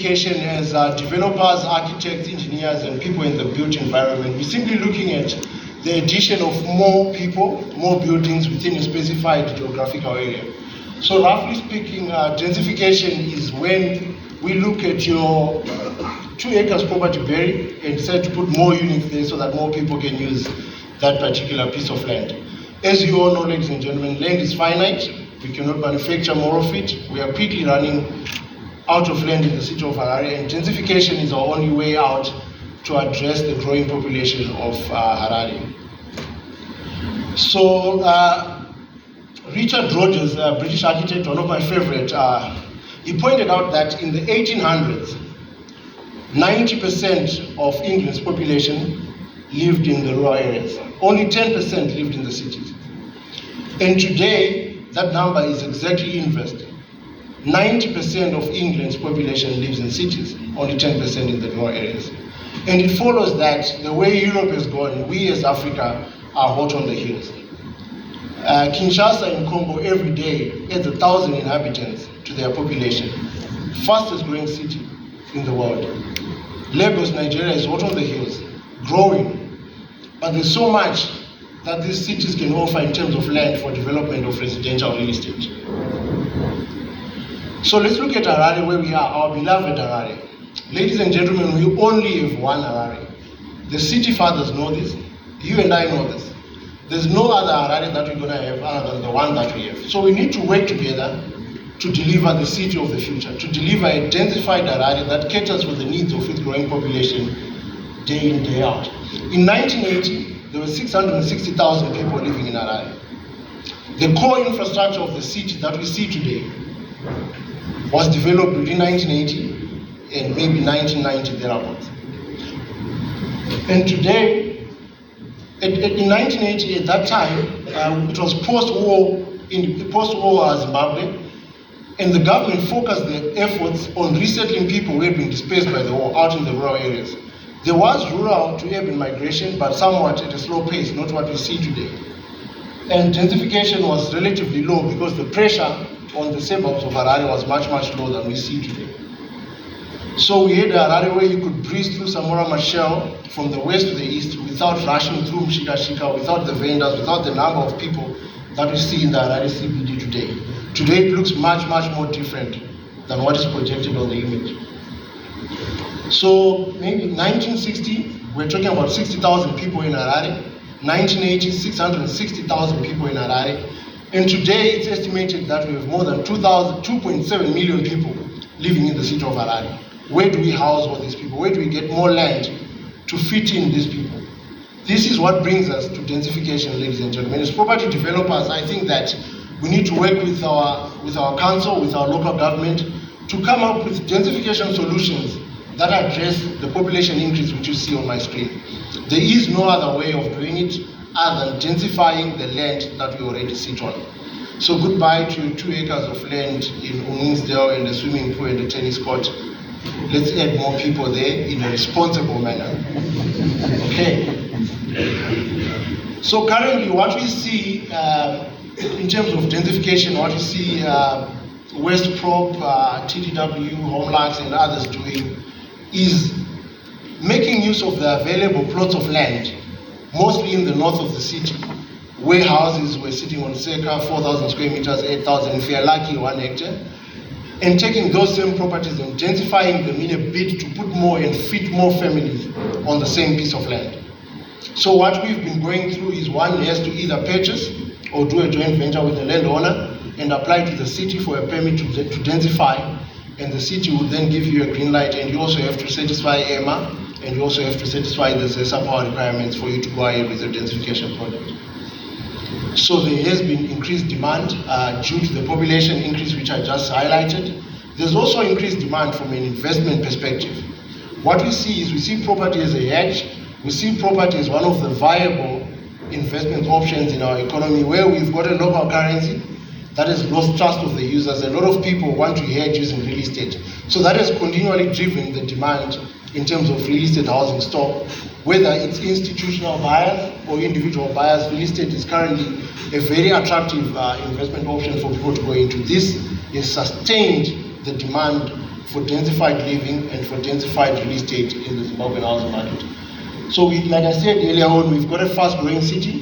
densification as developers, architects, engineers, and people in the built environment, we're simply looking at the addition of more people, more buildings within a specified geographical area. So roughly speaking, densification is when we look at your 2 acres property buried and decide to put more units there so that more people can use that particular piece of land. As you all know, ladies and gentlemen, land is finite. We cannot manufacture more of it. We are quickly running out of land in the city of Harare, and densification is our only way out to address the growing population of Harare. So, Richard Rogers, a British architect, one of my favorite, he pointed out that in the 1800s, 90% of England's population lived in the rural areas. Only 10% lived in the cities. And today, that number is exactly inverse. 90% of England's population lives in cities, only 10% in the rural areas. And it follows that the way Europe has gone, we as Africa are hot on the heels. Kinshasa in Congo every day adds 1,000 inhabitants to their population. Fastest growing city in the world. Lagos, Nigeria is hot on the heels, growing. But there's so much that these cities can offer in terms of land for development of residential real estate. So let's look at Harare, where we are, our beloved Harare. Ladies and gentlemen, we only have one Harare. The city fathers know this. You and I know this. There's no other Harare that we're going to have other than the one that we have. So we need to work together to deliver the city of the future, to deliver a densified Harare that caters for the needs of its growing population day in, day out. In 1980, there were 660,000 people living in Harare. The core infrastructure of the city that we see today was developed between 1980 and maybe 1990 thereabouts. And today, in 1980, at that time, it was post-war Zimbabwe, and the government focused their efforts on resettling people who had been displaced by the war out in the rural areas. There was rural to urban migration, but somewhat at a slow pace, not what we see today. And densification was relatively low because the pressure on the suburbs of Harare was much, much lower than we see today. So we had a Harare where you could breeze through Samora Machel from the west to the east without rushing through Mshika, without the vendors, without the number of people that we see in the Harare CBD today. Today it looks much, much more different than what is projected on the image. So maybe 1960, we're talking about 60,000 people in Harare. 1980, 660,000 people in Harare. And today it's estimated that we have more than 2.7 million people living in the city of Harare. Where do we house all these people? Where do we get more land to fit in these people? This is what brings us to densification, ladies and gentlemen. As property developers, I think that we need to work with our council, with our local government, to come up with densification solutions that address the population increase which you see on my screen. There is no other way of doing it other than densifying the land that we already sit on. So goodbye to 2 acres of land in Unginsdale and a swimming pool and a tennis court. Let's add more people there in a responsible manner. Okay. So currently what we see in terms of densification, what we see West Prop, TDW, Homelux and others doing is making use of the available plots of land, mostly in the north of the city, where houses were sitting on circa 4,000 square meters, 8,000, if you're lucky, 1 hectare, and taking those same properties and densifying them in a bid to put more and fit more families on the same piece of land. So what we've been going through is one has to either purchase or do a joint venture with the landowner and apply to the city for a permit to densify, and the city will then give you a green light, and you also have to satisfy EMA, and you also have to satisfy the ZESA power requirements for you to go ahead with the densification project. So there has been increased demand due to the population increase which I just highlighted. There's also increased demand from an investment perspective. What we see is we see property as a hedge. We see property as one of the viable investment options in our economy, where we've got a local currency that has lost trust of the users. A lot of people want to hedge using real estate. So that has continually driven the demand in terms of real estate housing stock, whether it's institutional buyers or individual buyers. Real estate is currently a very attractive investment option for people to go into. This has sustained the demand for densified living and for densified real estate in the Zimbabwean housing market. So like I said earlier on, we've got a fast growing city.